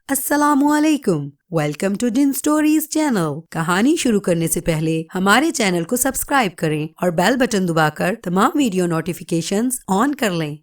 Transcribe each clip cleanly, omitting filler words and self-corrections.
السلام علیکم، welcome to ڈن سٹوریز چینل۔ کہانی شروع کرنے سے پہلے ہمارے چینل کو سبسکرائب کریں اور بیل بٹن دبا کر تمام ویڈیو نوٹیفیکیشنز آن کر لیں۔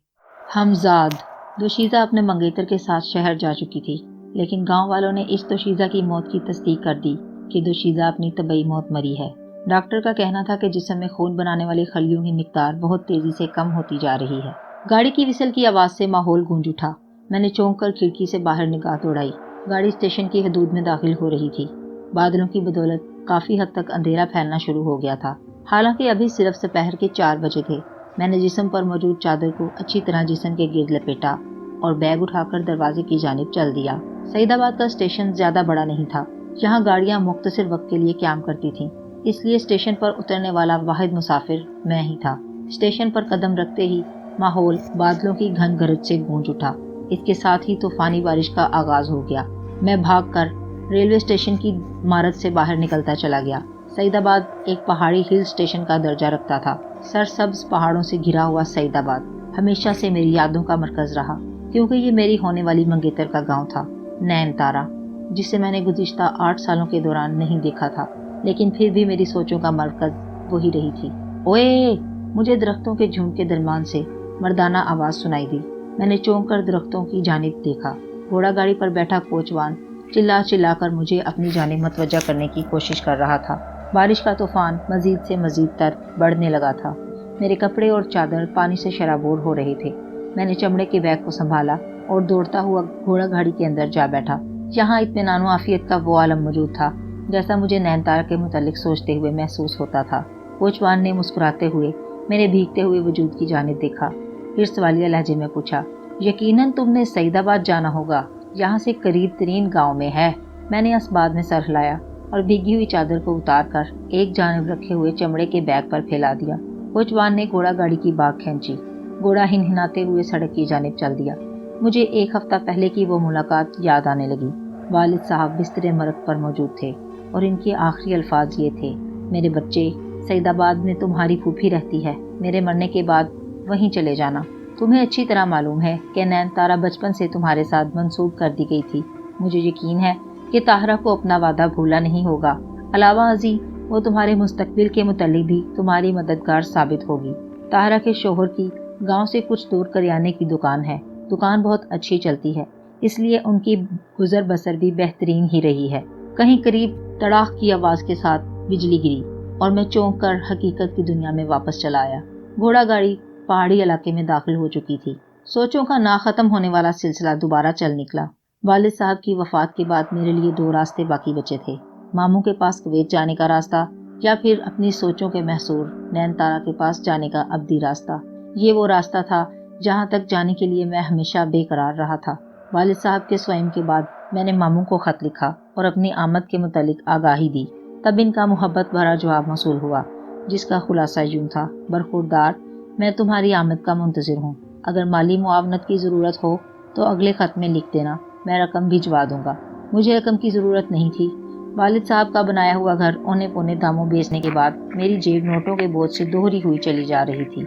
ہمزاد دوشیزہ اپنے منگیتر کے ساتھ شہر جا چکی تھی، لیکن گاؤں والوں نے اس دوشیزہ کی موت کی تصدیق کر دی کہ دوشیزہ اپنی طبعی موت مری ہے۔ ڈاکٹر کا کہنا تھا کہ جسم میں خون بنانے والی خلیوں کی مقدار بہت تیزی سے کم ہوتی جا رہی ہے۔ گاڑی کی وسل کی آواز سے ماحول گونج اٹھا۔ میں نے چونک کر کھڑکی سے باہر نگاہ دوڑائی۔ گاڑی اسٹیشن کی حدود میں داخل ہو رہی تھی۔ بادلوں کی بدولت کافی حد تک اندھیرا پھیلنا شروع ہو گیا تھا، حالانکہ ابھی صرف سپہر کے 4 بجے تھے۔ میں نے جسم پر موجود چادر کو اچھی طرح جسم کے گرد لپیٹا اور بیگ اٹھا کر دروازے کی جانب چل دیا۔ سعید آباد کا اسٹیشن زیادہ بڑا نہیں تھا، یہاں گاڑیاں مختصر وقت کے لیے قیام کرتی تھیں، اس لیے اسٹیشن پر اترنے والا واحد مسافر میں ہی تھا۔ اسٹیشن پر قدم رکھتے ہی ماحول بادلوں کی گھن گرج سے گونج اٹھا، اس کے ساتھ ہی طوفانی بارش کا آغاز ہو گیا۔ میں بھاگ کر ریلوے اسٹیشن کی عمارت سے باہر نکلتا چلا گیا۔ سعید آباد ایک پہاڑی ہل اسٹیشن کا درجہ رکھتا تھا۔ سرسبز پہاڑوں سے گھرا ہوا سعید آباد ہمیشہ سے میری یادوں کا مرکز رہا، کیونکہ یہ میری ہونے والی منگیتر کا گاؤں تھا، نین تارا، جسے میں نے گزشتہ 8 سالوں کے دوران نہیں دیکھا تھا، لیکن پھر بھی میری سوچوں کا مرکز وہی رہی تھی۔ اوئے! مجھے درختوں کے جھنڈ کے درمیان سے مردانہ آواز سنائی دی۔ میں نے چونک کر درختوں کی جانب دیکھا۔ گھوڑا گاڑی پر بیٹھا کوچوان چلا چلا کر مجھے اپنی جانب متوجہ کرنے کی کوشش کر رہا تھا۔ بارش کا طوفان مزید سے مزید تر بڑھنے لگا تھا۔ میرے کپڑے اور چادر پانی سے شرابور ہو رہے تھے۔ میں نے چمڑے کے بیگ کو سنبھالا اور دوڑتا ہوا گھوڑا گاڑی کے اندر جا بیٹھا۔ یہاں اطمینان و عافیت کا وہ عالم موجود تھا جیسا مجھے نین تارا کے متعلق سوچتے ہوئے محسوس ہوتا تھا۔ کوچوان نے مسکراتے ہوئے میرے بھیگتے ہوئے وجود کی جانب دیکھا، پھر سوالیہ لہجے میں پوچھا، یقیناً تم نے سعید آباد جانا ہوگا، یہاں سے قریب ترین گاؤں میں ہے۔ میں نے اسباد میں سر ہلایا اور بھیگی ہوئی چادر کو اتار کر ایک جانب رکھے ہوئے چمڑے کے بیگ پر پھیلا دیا۔ کوچوان نے گھوڑا گاڑی کی باگ کھینچی۔ گھوڑا ہنہناتے ہوئے سڑک کی جانب چل دیا۔ مجھے 1 ہفتہ پہلے کی وہ ملاقات یاد آنے لگی۔ والد صاحب بستر مرگ پر موجود تھے اور ان کے آخری الفاظ یہ تھے، میرے بچے، سعید آباد میں تمہاری پھوپھی رہتی ہے، میرے مرنے کے بعد وہیں چلے جانا۔ تمہیں اچھی طرح معلوم ہے کہ نین تارا بچپن سے تمہارے ساتھ منسوب کر دی گئی تھی۔ مجھے یقین ہے کہ طاہرہ کو اپنا وعدہ بھولا نہیں ہوگا۔ علاوہ ازیں وہ تمہارے مستقبل کے متعلق بھی تمہاری مددگار ثابت ہوگی۔ طاہرہ کے شوہر کی گاؤں سے کچھ دور کریانے کی دکان ہے، دکان بہت اچھی چلتی ہے، اس لیے ان کی گزر بسر بھی بہترین ہی رہی ہے۔ کہیں قریب تڑاخ کی آواز کے ساتھ بجلی گری اور میں چونک کر حقیقت کی دنیا میں واپس چلا آیا۔ گھوڑا گاڑی پہاڑی علاقے میں داخل ہو چکی تھی۔ سوچوں کا نہ ختم ہونے والا سلسلہ دوبارہ چل نکلا۔ والد صاحب کی وفات کے بعد میرے لیے 2 راستے باقی بچے تھے، ماموں کے پاس کویت جانے کا راستہ یا پھر اپنی سوچوں کے محصور نین تارا کے پاس جانے کا ابدی راستہ۔ یہ وہ راستہ تھا جہاں تک جانے کے لیے میں ہمیشہ بے قرار رہا تھا۔ والد صاحب کے سوئم کے بعد میں نے ماموں کو خط لکھا اور اپنی آمد کے متعلق آگاہی دی۔ تب ان کا محبت بھرا جواب موصول ہوا، جس کا خلاصہ یوں تھا، برخوردار، میں تمہاری آمد کا منتظر ہوں۔ اگر مالی معاونت کی ضرورت ہو تو اگلے خط میں لکھ دینا، میں رقم بھجوا دوں گا۔ مجھے رقم کی ضرورت نہیں تھی۔ والد صاحب کا بنایا ہوا گھر اونے پونے داموں بیچنے کے بعد میری جیب نوٹوں کے بوجھ سے دوہری ہوئی چلی جا رہی تھی۔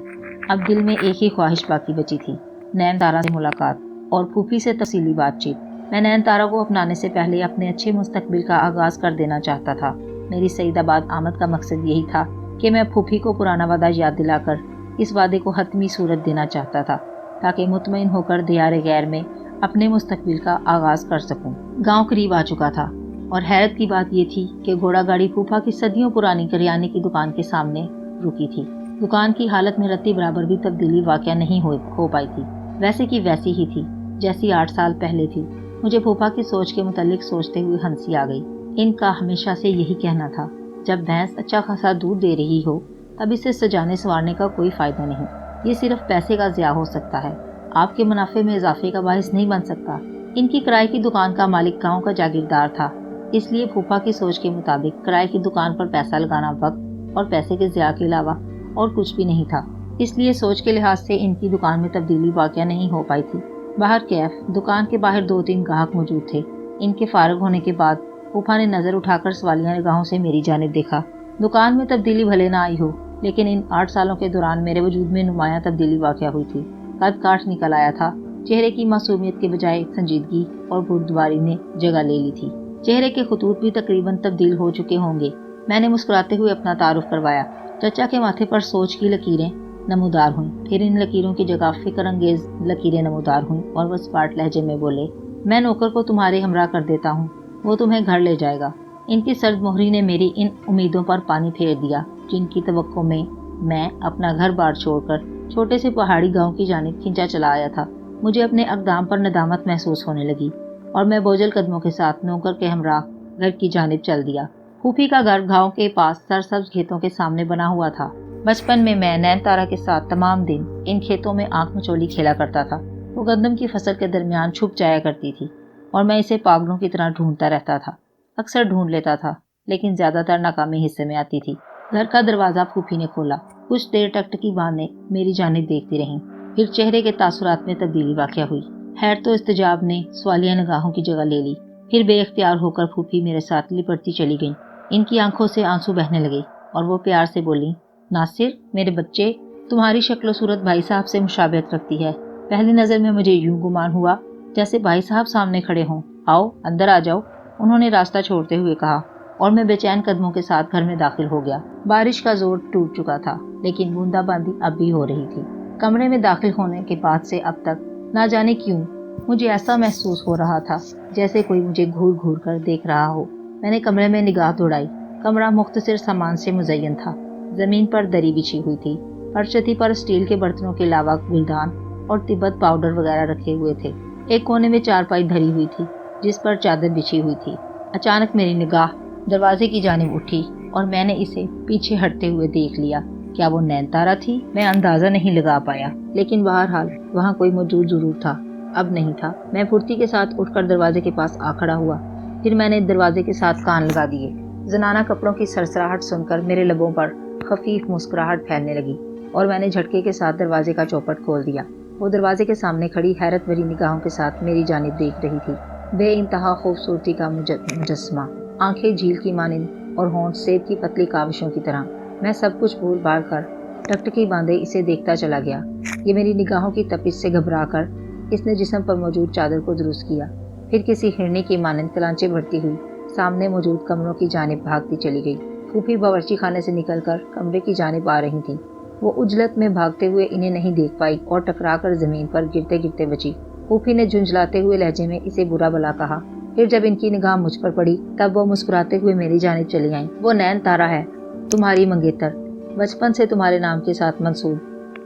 اب دل میں ایک ہی خواہش باقی بچی تھی، نین تارا سے ملاقات اور پھوپھی سے تفصیلی بات چیت۔ میں نین تارا کو اپنانے سے پہلے اپنے اچھے مستقبل کا آغاز کر دینا چاہتا تھا۔ میری سعید آباد آمد کا مقصد یہی تھا کہ میں پھوپھی کو پرانا وعدہ یاد دلا کر اس وعدے کو حتمی صورت دینا چاہتا تھا، تاکہ مطمئن ہو کر دیار غیر میں اپنے مستقبل کا آغاز کر سکوں۔ گاؤں قریب آ چکا تھا اور حیرت کی بات یہ تھی کہ گھوڑا گاڑی پھوپھا کی صدیوں پرانی کریانے کی دکان کے سامنے رکی تھی۔ دکان کی حالت میں رتی برابر بھی تبدیلی واقع نہیں ہو پائی تھی، ویسے کی ویسی ہی تھی جیسی 8 سال پہلے تھی۔ مجھے پھوپھا کی سوچ کے متعلق سوچتے ہوئے ہنسی آ گئی۔ ان کا ہمیشہ سے یہی کہنا تھا، جب بھینس اچھا خاصا دودھ دے رہی ہو تب اسے سجانے سنوارنے کا کوئی فائدہ نہیں، یہ صرف پیسے کا ضیاع ہو سکتا ہے، آپ کے منافع میں اضافے کا باعث نہیں بن سکتا۔ ان کی کرائے کی دکان کا مالک گاؤں کا جاگیردار تھا، اس لیے پھوپھا کی سوچ کے مطابق کرائے کی دکان پر پیسہ لگانا وقت اور پیسے کے ضیاع کے علاوہ اور کچھ بھی نہیں تھا، اس لیے سوچ کے لحاظ سے ان کی دکان میں تبدیلی واقع نہیں ہو پائی تھی۔ باہر کیف دکان کے باہر 2-3 گاہک موجود تھے۔ ان کے فارغ ہونے کے بعد پھوپھا نے نظر اٹھا کر سوالیہ نگاہوں سے میری جانب دیکھا۔ دکان میں تبدیلی بھلے نہ آئی ہو، لیکن ان 8 سالوں کے دوران میرے وجود میں نمایاں تبدیلی واقع ہوئی تھی۔ قد کاٹ نکل آیا تھا چہرے کی معصومیت کے بجائے سنجیدگی اور بردباری نے جگہ لے لی تھی۔ چہرے کے خطوط بھی تقریباً تبدیل ہو چکے ہوں گے۔ میں نے مسکراتے ہوئے اپنا تعارف کروایا۔ چچا کے ماتھے پر سوچ کی لکیریں نمودار ہوئیں، پھر ان لکیروں کی جگہ فکر انگیز لکیریں نمودار ہوئیں اور وہ سپاٹ لہجے میں بولے، میں نوکر کو تمہارے ہمراہ کر دیتا ہوں، وہ تمہیں گھر لے جائے گا۔ ان کی سرد مہری نے میری ان امیدوں پر پانی پھیر دیا جن کی توقع میں اپنا گھر بار چھوڑ کر چھوٹے سے پہاڑی گاؤں کی جانب کھنچا چلا آیا تھا۔ مجھے اپنے اقدام پر ندامت محسوس ہونے لگی اور میں بوجھل قدموں کے ساتھ نوکر کے ہمراہ گھر کی جانب چل دیا۔ پھوپھی کا گھر گاؤں کے پاس سرسبز کھیتوں کے سامنے بنا ہوا تھا۔ بچپن میں نین تارا کے ساتھ تمام دن ان کھیتوں میں آنکھ مچولی کھیلا کرتا تھا۔ وہ گندم کی فصل کے درمیان چھپ جایا کرتی تھی اور میں اسے پاگلوں کی طرح ڈھونڈتا رہتا تھا۔ اکثر ڈھونڈ لیتا تھا لیکن زیادہ تر ناکامی حصے میں آتی تھی۔ گھر کا دروازہ پھوپھی نے کھولا۔ کچھ دیر ٹکٹکی باندھے میری جانب دیکھتی رہیں، پھر چہرے کے تاثرات میں تبدیلی واقع ہوئی۔ حیرت و استجاب نے سوالیہ نگاہوں کی جگہ لے لی، پھر بے اختیار ہو کر پھوپھی میرے ساتھ لپٹتی چلی گئیں۔ ان کی آنکھوں سے آنسو بہنے لگے اور وہ پیار سے بولی، ناصر میرے بچے، تمہاری شکل و صورت بھائی صاحب سے مشابہت رکھتی ہے۔ پہلی نظر میں مجھے یوں گمان ہوا جیسے بھائی صاحب سامنے کھڑے ہوں۔ آؤ اندر آ جاؤ، انہوں نے راستہ چھوڑتے ہوئے کہا اور میں بے چین قدموں کے ساتھ گھر میں داخل ہو گیا۔ بارش کا زور ٹوٹ چکا تھا لیکن بوندا باندی اب بھی ہو رہی تھی۔ کمرے میں داخل ہونے کے بعد سے اب تک نہ جانے کیوں مجھے ایسا محسوس ہو رہا تھا جیسے کوئی مجھے گھور گھور کر دیکھ رہا ہو۔ میں نے کمرے میں نگاہ دوڑائی۔ کمرہ مختصر سامان سے مزین تھا۔ زمین پر دری بچھی ہوئی تھی، فرشتی پر اسٹیل کے برتنوں کے علاوہ گلدان اور تبت پاؤڈر وغیرہ رکھے ہوئے تھے۔ ایک کونے میں چارپائی دھری ہوئی تھی جس پر چادر بچھی ہوئی تھی۔ اچانک میری نگاہ دروازے کی جانب اٹھی اور میں نے اسے پیچھے ہٹتے ہوئے دیکھ لیا۔ کیا وہ نین تارا تھی؟ میں اندازہ نہیں لگا پایا، لیکن بہرحال وہاں کوئی موجود ضرور تھا۔ اب نہیں تھا۔ میں پھرتی کے ساتھ اٹھ کر دروازے کے پاس آ کھڑا ہوا، پھر میں نے دروازے کے ساتھ کان لگا دیے۔ زنانہ کپڑوں کی سرسراہٹ سن کر میرے لبوں پر خفیف مسکراہٹ پھیلنے لگی اور میں نے جھٹکے کے ساتھ دروازے کا چوپٹ کھول دیا۔ وہ دروازے کے سامنے کھڑی حیرت بھری نگاہوں کے ساتھ میری جانب دیکھ رہی تھی۔ بے انتہا خوبصورتی کا مجسمہ، آنکھیں جھیل کی مانند اور ہونٹ سیب کی پتلی کاوشوں کی طرح۔ میں سب کچھ بھول بھال کر ٹکٹکی باندھے اسے دیکھتا چلا گیا۔ یہ میری نگاہوں کی تپش سے گھبرا کر اس نے جسم پر موجود چادر کو درست کیا، پھر کسی ہرنی کی مانند کلانچے بھرتی ہوئی سامنے موجود کمروں کی جانب بھاگتی چلی گئی۔ پھوپھی باورچی خانے سے نکل کر کمرے کی جانب آ رہی تھیں۔ وہ عجلت میں بھاگتے ہوئے انہیں نہیں دیکھ پائی اور ٹکرا کر زمین پر گرتے گرتے بچی۔ پھوپھی نے جھنجھلاتے ہوئے لہجے میں اسے برا بھلا کہا، پھر جب ان کی نگاہ مجھ پر پڑی تب وہ مسکراتے ہوئے میری جانب چلی آئیں۔ وہ نین تارا ہے، تمہاری منگیتر، بچپن سے تمہارے نام کے ساتھ منسوب۔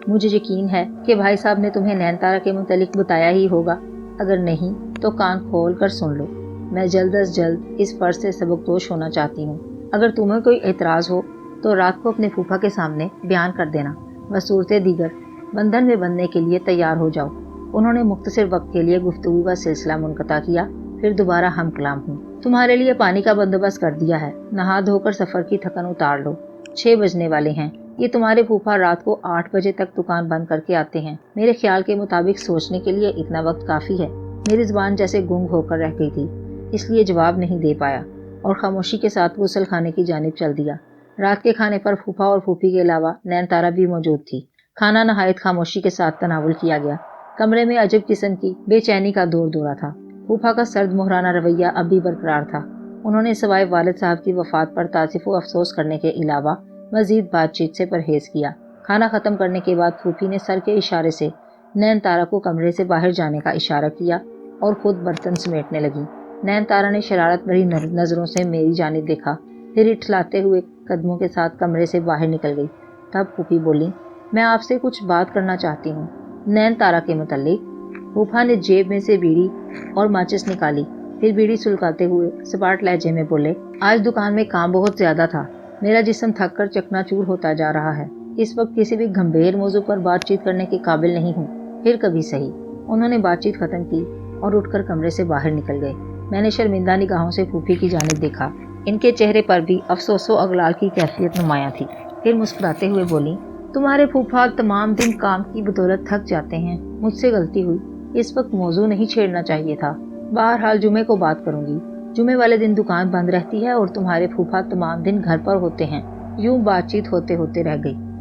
مجھے یقین ہے کہ بھائی صاحب نے تمہیں نین تارا کے متعلق بتایا ہی ہوگا، اگر نہیں تو کان کھول کر سن لو۔ میں جلد از جلد اس فرض سے سبکدوش ہونا چاہتی ہوں۔ اگر تمہیں کوئی اعتراض ہو تو رات کو اپنے پھوپھا کے سامنے بیان کر دینا۔ بصورت دیگر بندھن میں بندھنے کے لیے تیار ہو جاؤ۔ انہوں نے مختصر وقت کے لیے گفتگو کا سلسلہ منقطع کیا، پھر دوبارہ ہم کلام ہوں۔ تمہارے لیے پانی کا بندوبست کر دیا ہے، نہا دھو کر سفر کی تھکن اتار لو۔ 6 بجنے والے ہیں۔ یہ تمہارے پھوپھا رات کو 8 بجے تک دکان بند کر کے آتے ہیں۔ میرے خیال کے مطابق سوچنے کے لیے اتنا وقت کافی ہے۔ میری زبان جیسے گنگ ہو کر رہ گئی تھی، اس لیے جواب نہیں دے پایا اور خاموشی کے ساتھ غسل خانے کی جانب چل دیا۔ رات کے کھانے پر پھوپھا اور پھوپھی کے علاوہ نین تارا بھی موجود تھی۔ کھانا نہایت خاموشی کے ساتھ تناول کیا گیا۔ کمرے میں عجب قسم کی بے چینی کا دور دورہ تھا۔ پھوپھا کا سرد مہرانہ رویہ اب بھی برقرار تھا۔ انہوں نے سوائے والد صاحب کی وفات پر تاسف و افسوس کرنے کے علاوہ مزید بات چیت سے پرہیز کیا۔ کھانا ختم کرنے کے بعد پھوپھی نے سر کے اشارے سے نین تارا کو کمرے سے باہر جانے کا اشارہ کیا اور خود برتن سمیٹنے لگی۔ نین تارا نے شرارت بھری نظروں سے میری جانب دیکھا، پھر اٹھلاتے ہوئے قدموں کے ساتھ کمرے سے باہر نکل گئی۔ تب پھوپھی بولی، میں آپ سے کچھ بات کرنا چاہتی ہوں نین تارا کے متعلق۔ پھوپھا نے جیب میں سے بیڑی اور ماچس نکالی، پھر بیڑی سلگاتے ہوئے سپاٹ لہجے میں بولے، آج دکان میں کام بہت زیادہ تھا، میرا جسم تھک کر چکنا چور ہوتا جا رہا ہے، اس وقت کسی بھی گھمبیر موضوع پر بات چیت کرنے کے قابل نہیں ہوں، پھر کبھی صحیح۔ انہوں نے بات چیت ختم کی اور اٹھ کر کمرے سے باہر نکل گئے۔ میں نے شرمندہ نگاہوں سے پھوپھی کی جانب دیکھا، ان کے چہرے پر بھی افسوس و اغلال کی کیفیت نمایاں تھی۔ پھر مسکراتے ہوئے بولی، تمہارے پھوپھا تمام دن کام کی بدولت تھک جاتے ہیں، مجھ سے غلطی ہوئی، اس وقت موضوع نہیں چھیڑنا چاہیے تھا، بہرحال جمعے کو بات کروں گی۔ جمعے والے دن دکان بند رہتی ہے اور تمہارے پھوپھا تمام دن گھر پر ہوتے ہیں۔ یوں بات چیت ہوتے ہوتے رہ گئی۔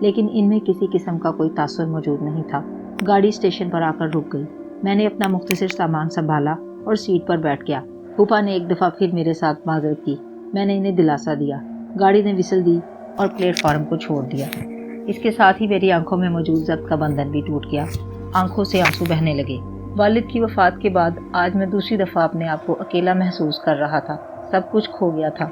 لیکن ان میں کسی قسم کا کوئی تاثر موجود نہیں تھا۔ گاڑی اسٹیشن پر آ کر رک گئی۔ میں نے اپنا مختصر سامان سنبھالا اور سیٹ پر بیٹھ گیا۔ پھوپھا نے ایک دفعہ پھر میرے ساتھ معذرت کی۔ میں نے انہیں دلاسا دیا۔ گاڑی نے وسل دی اور پلیٹ فارم کو چھوڑ دیا۔ اس کے ساتھ ہی میری آنکھوں میں موجود ضبط کا بندھن بھی ٹوٹ گیا۔ آنکھوں سے آنسو بہنے لگے۔ والد کی وفات کے بعد آج میں دوسری دفعہ اپنے آپ کو اکیلا محسوس کر رہا تھا۔ سب کچھ کھو گیا تھا،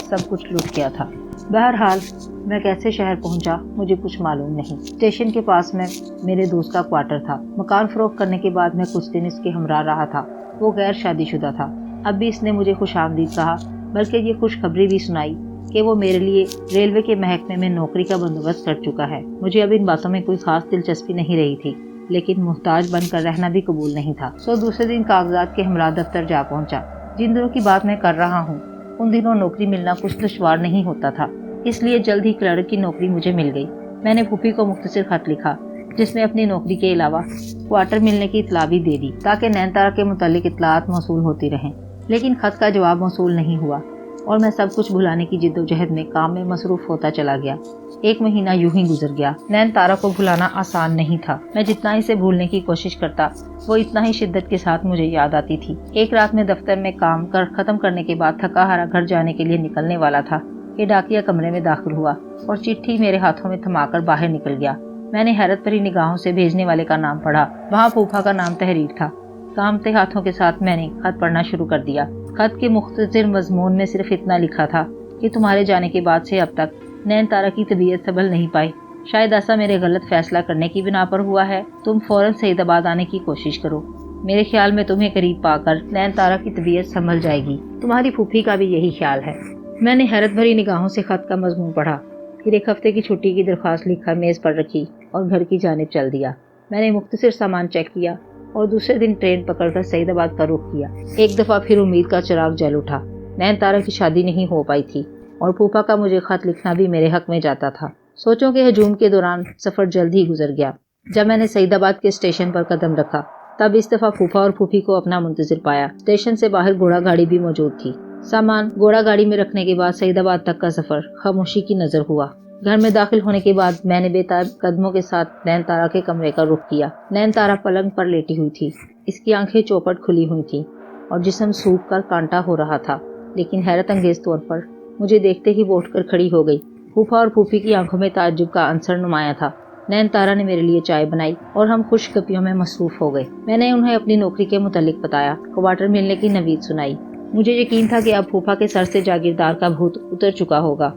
سب کچھ لٹ گیا تھا۔ بہرحال میں کیسے شہر پہنچا مجھے کچھ معلوم نہیں۔ اسٹیشن کے پاس میں میرے دوست کا کوارٹر تھا۔ مکان فروخت کرنے کے بعد میں کچھ دن اس کے ہمراہ رہا تھا۔ وہ غیر شادی شدہ تھا۔ اب بھی اس نے مجھے خوش آمدید کہا، بلکہ یہ خوشخبری بھی سنائی کہ وہ میرے لیے ریلوے کے محکمے میں نوکری کا بندوبست کر چکا ہے۔ مجھے اب ان باتوں میں کوئی خاص دلچسپی نہیں رہی تھی، لیکن محتاج بن کر رہنا بھی قبول نہیں تھا۔ سو دوسرے دن کاغذات کے ہمراہ دفتر جا پہنچا۔ جن دنوں کی بات میں کر رہا ہوں ان دنوں نوکری ملنا کچھ دشوار نہیں ہوتا تھا، اس لیے جلد ہی کلرک کی نوکری مجھے مل گئی۔ میں نے پھوپھی کو مختصر خط لکھا جس میں اپنی نوکری کے علاوہ کوارٹر ملنے کی اطلاع بھی دے دی تاکہ نین تارا کے متعلق اطلاعات موصول ہوتی رہیں، لیکن خط کا جواب موصول نہیں ہوا اور میں سب کچھ بھلانے کی جد و جہد میں کام میں مصروف ہوتا چلا گیا۔ ایک مہینہ یوں ہی گزر گیا۔ نین تارا کو بھلانا آسان نہیں تھا۔ میں جتنا اسے بھولنے کی کوشش کرتا وہ اتنا ہی شدت کے ساتھ مجھے یاد آتی تھی۔ ایک رات میں دفتر میں کام ختم کرنے کے بعد تھکا ہارا گھر جانے کے لیے نکلنے والا تھا کہ ڈاکیا کمرے میں داخل ہوا اور چٹھی میرے ہاتھوں میں تھما کر باہر نکل گیا۔ میں نے حیرت بھری نگاہوں سے بھیجنے والے کا نام پڑھا۔ وہاں پھوپھا کا نام تحریر تھا۔ کامتے ہاتھوں کے ساتھ میں نے خط پڑھنا شروع کر دیا۔ خط کے مختصر مضمون میں صرف اتنا لکھا تھا کہ تمہارے جانے کے بعد سے اب تک نین تارا کی طبیعت سنبھل نہیں پائی۔ شاید ایسا میرے غلط فیصلہ کرنے کی بنا پر ہوا ہے۔ تم فوراً سعید آباد آنے کی کوشش کرو۔ میرے خیال میں تمہیں قریب پا کر نین تارا کی طبیعت سنبھل جائے گی۔ تمہاری پھوپھی کا بھی یہی خیال ہے۔ میں نے حیرت بھری نگاہوں سے خط کا مضمون پڑھا، پھر ایک ہفتے کی چھٹی کی درخواست لکھ کر میز پر رکھی اور گھر کی جانب چل دیا۔ میں نے مختصر سامان چیک کیا اور دوسرے دن ٹرین پکڑ کر سعید آباد کا رخ کیا۔ ایک دفعہ پھر امید کا چراغ جل اٹھا۔ نین تارا کی شادی نہیں ہو پائی تھی اور پھوپھا کا مجھے خط لکھنا بھی میرے حق میں جاتا تھا۔ سوچوں کے ہجوم کے دوران سفر جلد ہی گزر گیا۔ جب میں نے سعید آباد کے اسٹیشن پر قدم رکھا تب اس دفعہ پھوپھا اور پھوپھی کو اپنا منتظر پایا۔ اسٹیشن سے باہر گھوڑا گاڑی بھی موجود تھی۔ سامان گھوڑا گاڑی میں رکھنے کے بعد سعید آباد تک کا سفر خاموشی کی نظر ہوا۔ گھر میں داخل ہونے کے بعد میں نے بے تاب قدموں کے ساتھ نین تارا کے کمرے کا رخ کیا۔ نین تارا پلنگ پر لیٹی ہوئی تھی۔ اس کی آنکھیں چوپٹ کھلی ہوئی تھیں اور جسم سوکھ کر کانٹا ہو رہا تھا، لیکن حیرت انگیز طور پر مجھے دیکھتے ہی وہ اٹھ کر کھڑی ہو گئی۔ پھوپھا اور پھوپھی کی آنکھوں میں تعجب کا عنصر نمایاں تھا۔ نین تارا نے میرے لیے چائے بنائی اور ہم خوش گپیوں میں مصروف ہو گئے۔ میں نے انہیں اپنی نوکری کے متعلق بتایا، کوارٹر ملنے کی نوید سنائی۔ مجھے یقین تھا کہ اب پھوپھا کے سر سے جاگیردار کا بھوت اتر چکا ہوگا۔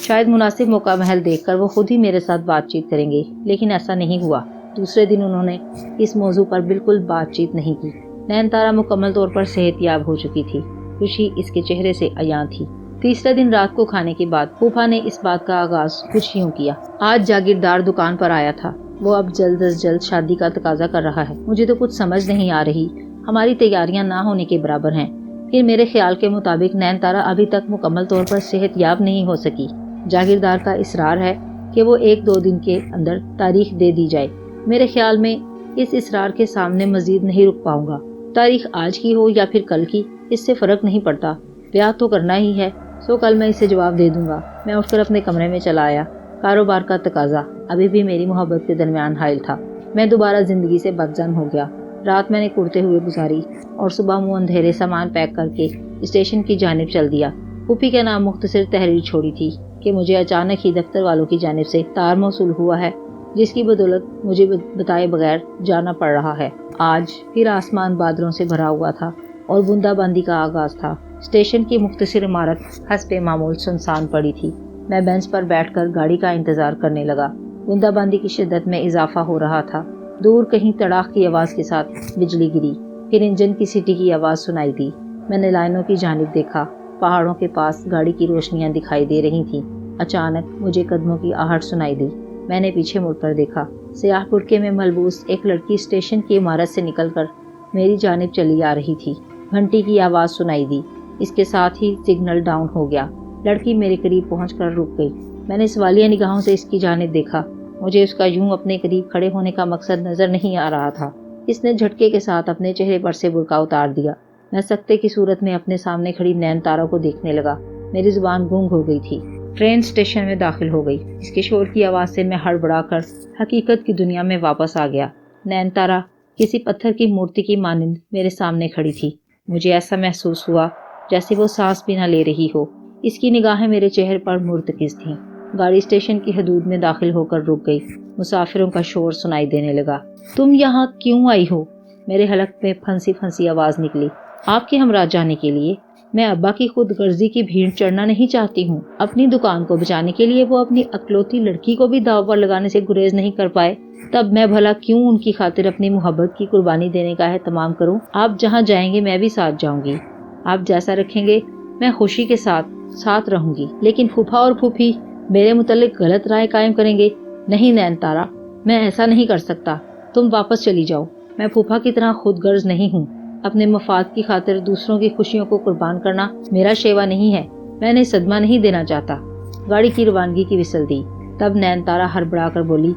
شاید مناسب موقع محل دیکھ کر وہ خود ہی میرے ساتھ بات چیت کریں گے، لیکن ایسا نہیں ہوا۔ دوسرے دن انہوں نے اس موضوع پر بالکل بات چیت نہیں کی۔ نین تارا مکمل طور پر صحت یاب ہو چکی تھی۔ خوشی اس کے چہرے سے عیاں تھی۔ تیسرے دن رات کو کھانے کے بعد پھوپھا نے اس بات کا آغاز کچھ یوں کیا۔ آج جاگیردار دکان پر آیا تھا۔ وہ اب جلد از جلد شادی کا تقاضا کر رہا ہے۔ مجھے تو کچھ سمجھ نہیں آ رہی، ہماری تیاریاں نہ ہونے کے برابر ہیں۔ پھر میرے خیال کے مطابق نین تارا ابھی تک مکمل طور پر صحت یاب نہیں ہو سکی۔ جاگیردار کا اصرار ہے کہ وہ 1-2 دن کے اندر تاریخ دے دی جائے۔ میرے خیال میں اس اصرار کے سامنے مزید نہیں رک پاؤں گا۔ تاریخ آج کی ہو یا پھر کل کی، اس سے فرق نہیں پڑتا، بیاہ تو کرنا ہی ہے، سو کل میں اسے جواب دے دوں گا۔ میں اٹھ کر اپنے کمرے میں چلا آیا۔ کاروبار کا تقاضا ابھی بھی میری محبت کے درمیان حائل تھا۔ میں دوبارہ زندگی سے بدظن ہو گیا۔ رات میں نے کرتے ہوئے گزاری اور صبح منہ اندھیرے سامان پیک کر کے اسٹیشن کی جانب چل دیا۔ پھوپھی کے نام مختصر تحریر چھوڑی تھی کہ مجھے اچانک ہی دفتر والوں کی جانب سے تار موصول ہوا ہے، جس کی بدولت مجھے بتائے بغیر جانا پڑ رہا ہے۔ آج پھر آسمان بادلوں سے بھرا ہوا تھا اور بوندا باندی کا آغاز تھا۔ اسٹیشن کی مختصر عمارت حسب معمول سنسان پڑی تھی۔ میں بینچ پر بیٹھ کر گاڑی کا انتظار کرنے لگا۔ بوندا باندی کی شدت میں اضافہ ہو رہا تھا۔ دور کہیں تڑاک کی آواز کے ساتھ بجلی گری، پھر انجن کی سیٹی کی آواز سنائی دی۔ میں نے لائنوں کی جانب دیکھا۔ پہاڑوں کے پاس گاڑی کی روشنیاں دکھائی دے رہی تھیں۔ اچانک مجھے قدموں کی آہٹ سنائی دی۔ میں نے پیچھے مڑ کر دیکھا۔ سیاہ برقعے میں ملبوس ایک لڑکی اسٹیشن کی عمارت سے نکل کر میری جانب چلی آ رہی تھی۔ گھنٹی کی آواز سنائی دی۔ اس کے ساتھ ہی سگنل ڈاؤن ہو گیا۔ لڑکی میرے قریب پہنچ کر رک گئی۔ میں نے سوالیہ نگاہوں سے اس کی جانب دیکھا۔ مجھے اس کا یوں اپنے قریب کھڑے ہونے کا مقصد نظر نہیں آ رہا تھا۔ اس نے جھٹکے کے ساتھ اپنے چہرے پر سے برقع اتار دیا۔ میں سکتے کی صورت میں اپنے سامنے کھڑی نین تارا کو دیکھنے لگا۔ میری زبان گونگ ہو گئی تھی۔ ٹرین اسٹیشن میں داخل ہو گئی۔ اس کے شور کی آواز سے میں ہڑبڑا کر حقیقت کی دنیا میں واپس آ گیا۔ نین تارا کسی پتھر کی مورتی کی مانند میرے سامنے کھڑی تھی۔ مجھے ایسا محسوس ہوا جیسے وہ سانس بھی نہ لے رہی ہو۔ اس کی نگاہیں میرے چہرے پر مرتکز تھیں۔ گاڑی اسٹیشن کی حدود میں داخل ہو کر رک گئی۔ مسافروں کا شور سنائی دینے لگا۔ تم یہاں کیوں آئی ہو؟ میرے حلق میں پھنسی پھنسی آواز نکلی۔ آپ کے ہمراہ جانے کے لیے۔ میں ابا کی خود غرضی کی بھیڑ چڑھنا نہیں چاہتی ہوں۔ اپنی دکان کو بچانے کے لیے وہ اپنی اکلوتی لڑکی کو بھی داؤ پر لگانے سے گریز نہیں کر پائے، تب میں بھلا کیوں ان کی خاطر اپنی محبت کی قربانی دینے کا اہتمام کروں؟ آپ جہاں جائیں گے میں بھی ساتھ جاؤں گی۔ آپ جیسا رکھیں گے میں خوشی کے ساتھ رہوں گی، لیکن پھوپھا اور پھوپھی میرے متعلق غلط رائے قائم کریں گے۔ نہیں نین تارا، میں ایسا نہیں کر سکتا۔ تم واپس چلی جاؤ۔ میں پھوپھا کی طرح خود غرض نہیں ہوں۔ اپنے مفاد کی خاطر دوسروں کی خوشیوں کو قربان کرنا میرا شیوا نہیں ہے۔ میں انہیں صدمہ نہیں دینا چاہتا۔ گاڑی کی روانگی کی وسل دی۔ تب نین تارا ہڑبڑا کر بولی،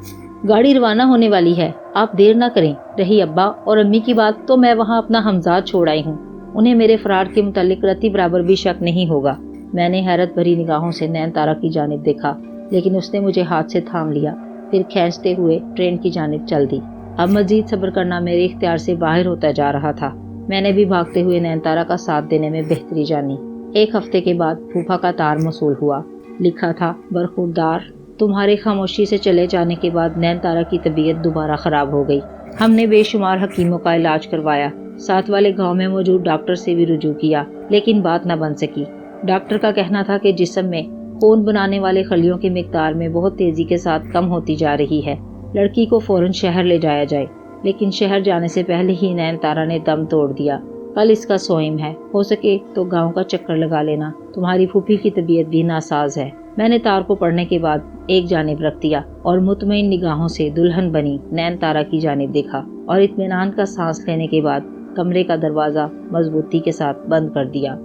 گاڑی روانہ ہونے والی ہے، آپ دیر نہ کریں۔ رہی ابا اور امی کی بات تو میں وہاں اپنا ہمزاد چھوڑ آئی ہوں۔ انہیں میرے فرار کے متعلق رتی برابر بھی شک نہیں ہوگا۔ میں نے حیرت بھری نگاہوں سے نین تارا کی جانب دیکھا، لیکن اس نے مجھے ہاتھ سے تھام لیا، پھر کھینچتے ہوئے ٹرین کی جانب چل دی۔ اب مزید صبر کرنا میرے اختیار سے باہر ہوتا جا رہا تھا۔ میں نے بھی بھاگتے ہوئے نین تارا کا ساتھ دینے میں بہتری جانی۔ ایک ہفتے کے بعد پھوپھا کا تار موصول ہوا۔ لکھا تھا، برخوردار، تمہارے خاموشی سے چلے جانے کے بعد نین تارا کی طبیعت دوبارہ خراب ہو گئی۔ ہم نے بے شمار حکیموں کا علاج کروایا، ساتھ والے گاؤں میں موجود ڈاکٹر سے بھی رجوع کیا، لیکن بات نہ بن سکی۔ ڈاکٹر کا کہنا تھا کہ جسم میں خون بنانے والے خلیوں کی مقدار میں بہت تیزی کے ساتھ کم ہوتی جا رہی ہے۔ لڑکی کو فوراً شہر لے جایا جائے، لیکن شہر جانے سے پہلے ہی نین تارا نے دم توڑ دیا۔ کل اس کا سوئم ہے، ہو سکے تو گاؤں کا چکر لگا لینا، تمہاری پھوپھی کی طبیعت بھی ناساز ہے۔ میں نے تار کو پڑھنے کے بعد ایک جانب رکھ دیا اور مطمئن نگاہوں سے دلہن بنی نین تارا کی جانب دیکھا، اور اطمینان کا سانس لینے کے بعد کمرے کا دروازہ مضبوطی کے ساتھ بند کر دیا۔